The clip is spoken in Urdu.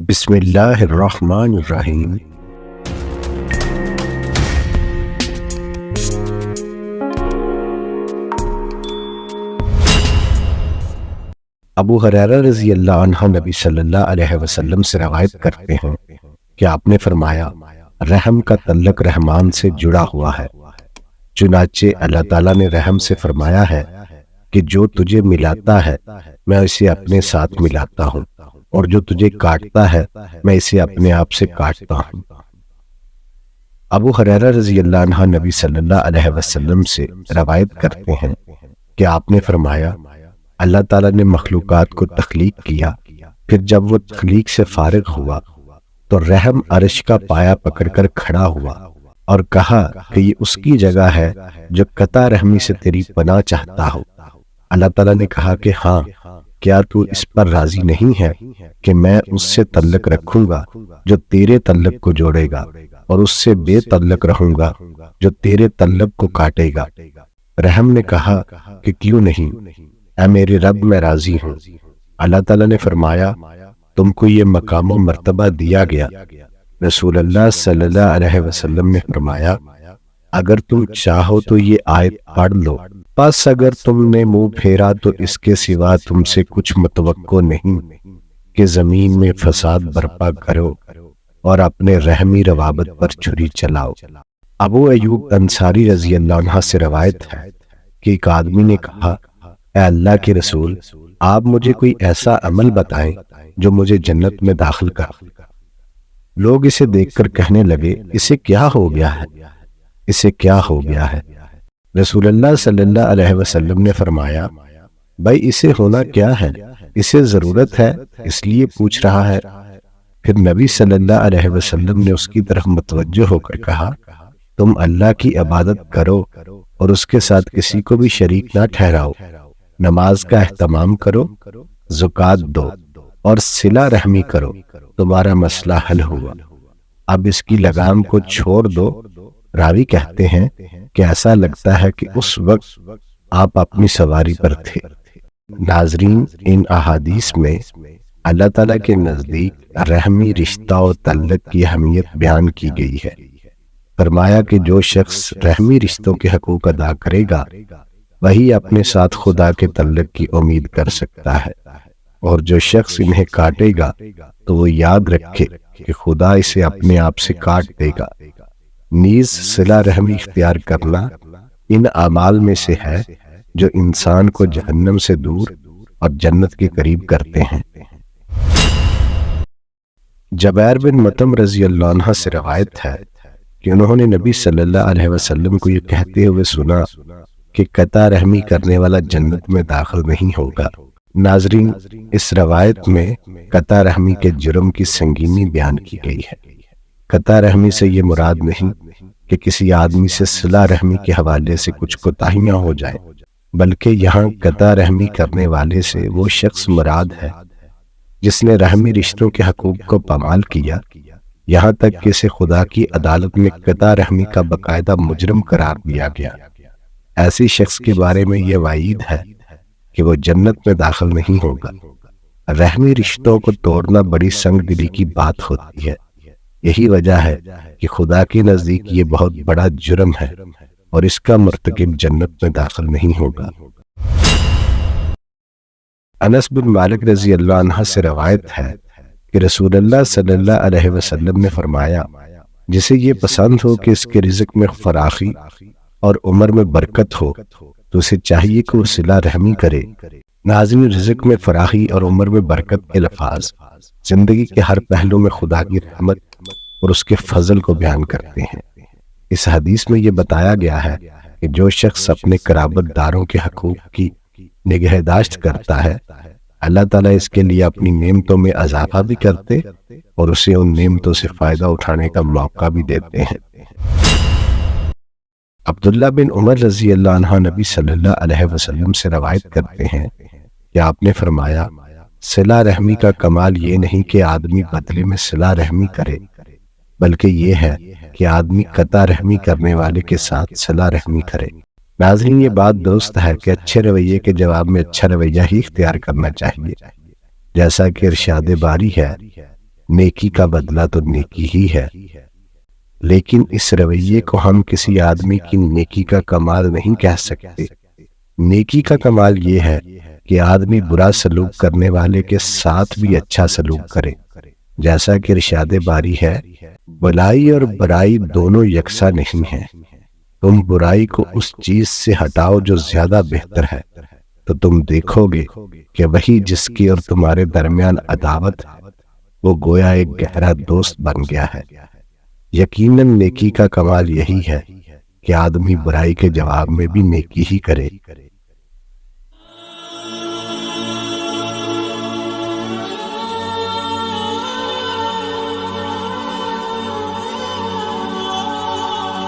بسم اللہ الرحمن الرحیم۔ ابو ہریرہ رضی اللہ عنہ نبی صلی اللہ علیہ وسلم سے روایت کرتے ہیں کہ آپ نے فرمایا، رحم کا تعلق رحمان سے جڑا ہوا ہے۔ چنانچہ اللہ تعالیٰ نے رحم سے فرمایا ہے کہ جو تجھے ملاتا ہے میں اسے اپنے ساتھ ملاتا ہوں، اور جو تجھے کاٹتا ہے میں اسے اپنے آپ سے کاٹتا ہوں۔ ابو ہریرہ رضی اللہ عنہ نبی صلی اللہ علیہ وسلم سے روایت کرتے ہیں کہ آپ نے فرمایا، اللہ تعالیٰ نے مخلوقات کو تخلیق کیا، پھر جب وہ تخلیق سے فارغ ہوا تو رحم عرش کا پایا پکڑ کر کھڑا ہوا اور کہا کہ یہ اس کی جگہ ہے جو قطع رحمی سے تیری پناہ چاہتا ہو۔ اللہ تعالیٰ نے کہا کہ ہاں، کیا تو اس پر راضی نہیں ہے کہ میں اس سے تعلق رکھوں گا جو تیرے تعلق کو جوڑے گا، اور اس سے بے تعلق رہوں گا جو تیرے تعلق کو کاٹے گا۔ رحم نے کہا کہ کیوں نہیں، اے میرے رب میں راضی ہوں۔ اللہ تعالیٰ نے فرمایا، تم کو یہ مقام و مرتبہ دیا گیا۔ رسول اللہ صلی اللہ علیہ وسلم نے فرمایا، اگر تم چاہو تو یہ آیت پڑھ لو، پس اگر تم نے منہ پھیرا تو اس کے سوا تم سے کچھ متوقع نہیں کہ زمین میں فساد برپا کرو اور اپنے رحمی روابط پر چھری چلاؤ۔ ابو ایوب انصاری رضی اللہ عنہ سے روایت ہے کہ ایک آدمی نے کہا، اے اللہ کے رسول، آپ مجھے کوئی ایسا عمل بتائیں جو مجھے جنت میں داخل کر۔ لوگ اسے دیکھ کر کہنے لگے، اسے کیا ہو گیا ہے، اسے کیا ہو گیا ہے؟ رسول اللہ صلی اللہ علیہ وسلم نے فرمایا، بھائی اسے ہونا کیا ہے، اسے ضرورت ہے اس لیے پوچھ رہا ہے۔ پھر نبی صلی اللہ علیہ وسلم نے اس کی طرف متوجہ ہو کر کہا، تم اللہ کی عبادت کرو اور اس کے ساتھ کسی کو بھی شریک نہ ٹھہراؤ، نماز کا اہتمام کرو، زکوٰۃ دو اور صلہ رحمی کرو، تمہارا مسئلہ حل ہوا۔ اب اس کی لگام کو چھوڑ دو۔ راوی کہتے ہیں کہ ایسا لگتا ہے کہ اس وقت آپ اپنی سواری پر تھے۔ ناظرین، ان احادیث میں اللہ تعالیٰ کے نزدیک رحمی رشتہ و تعلق کی اہمیت بیان کی گئی ہے۔ فرمایا کہ جو شخص رحمی رشتوں کے حقوق ادا کرے گا وہی اپنے ساتھ خدا کے تعلق کی امید کر سکتا ہے، اور جو شخص انہیں کاٹے گا تو وہ یاد رکھے کہ خدا اسے اپنے آپ سے کاٹ دے گا۔ نیز صلہ رحمی اختیار کرنا ان اعمال میں سے ہے جو انسان کو جہنم سے دور اور جنت کے قریب کرتے ہیں۔ جبیر بن مطعم رضی اللہ عنہ سے روایت ہے کہ انہوں نے نبی صلی اللہ علیہ وسلم کو یہ کہتے ہوئے سنا کہ قطع رحمی کرنے والا جنت میں داخل نہیں ہوگا۔ ناظرین، اس روایت میں قطع رحمی کے جرم کی سنگینی بیان کی گئی ہے۔ قطع رحمی سے یہ مراد نہیں کہ کسی آدمی سے صلہ رحمی کے حوالے سے کچھ کوتاہیاں ہو جائیں، بلکہ یہاں قطع رحمی کرنے والے سے وہ شخص مراد ہے جس نے رحمی رشتوں کے حقوق کو پامال کیا، یہاں تک کہ اسے خدا کی عدالت میں قطع رحمی کا باقاعدہ مجرم قرار دیا گیا۔ ایسی شخص کے بارے میں یہ وعید ہے کہ وہ جنت میں داخل نہیں ہوگا۔ رحمی رشتوں کو توڑنا بڑی سنگ دلی کی بات ہوتی ہے۔ یہی وجہ ہے کہ خدا کے نزدیک یہ بہت بڑا جرم ہے اور اس کا مرتکب جنت میں داخل نہیں ہوگا۔ انس بن مالک رضی اللہ عنہ سے روایت ہے کہ رسول اللہ صلی اللہ علیہ وسلم نے فرمایا، جسے یہ پسند ہو کہ اس کے رزق میں فراخی اور عمر میں برکت ہو تو اسے چاہیے کہ وہ صلہ رحمی کرے۔ ناظرین، رزق میں فراخی اور عمر میں برکت کے الفاظ زندگی کے ہر پہلو میں خدا کی رحمت اور اس کے فضل کو بیان کرتے ہیں۔ اس حدیث میں یہ بتایا گیا ہے کہ جو شخص اپنے قرابت داروں کے حقوق کی نگہداشت کرتا ہے، اللہ تعالیٰ اس کے لیے اپنی نعمتوں میں اضافہ بھی کرتے اور اسے ان نعمتوں سے فائدہ اٹھانے کا موقع بھی دیتے ہیں۔ عبداللہ بن عمر رضی اللہ عنہ نبی صلی اللہ علیہ وسلم سے روایت کرتے ہیں کہ آپ نے فرمایا، صلہ رحمی کا کمال یہ نہیں کہ آدمی بدلے میں صلہ رحمی کرے، بلکہ یہ ہے کہ آدمی قطع رحمی کرنے والے کے ساتھ صلہ رحمی کرے۔ ناظرین، یہ بات درست ہے کہ اچھے رویے کے جواب میں اچھا رویہ ہی اختیار کرنا چاہیے، جیسا کہ ارشاد باری ہے نیکی کا بدلہ تو نیکی ہی ہے، لیکن اس رویے کو ہم کسی آدمی کی نیکی کا کمال نہیں کہہ سکتے۔ نیکی کا کمال یہ ہے کہ آدمی برا سلوک کرنے والے کے ساتھ بھی اچھا سلوک کرے، جیسا کہ ارشاد باری ہے، بلائی اور برائی دونوں یکساں نہیں ہیں، تم برائی کو اس چیز سے ہٹاؤ جو زیادہ بہتر ہے، تو تم دیکھو گے کہ وہی جس کی اور تمہارے درمیان عداوت وہ گویا ایک گہرا دوست بن گیا ہے۔ یقیناً نیکی کا کمال یہی ہے کہ آدمی برائی کے جواب میں بھی نیکی ہی کرے۔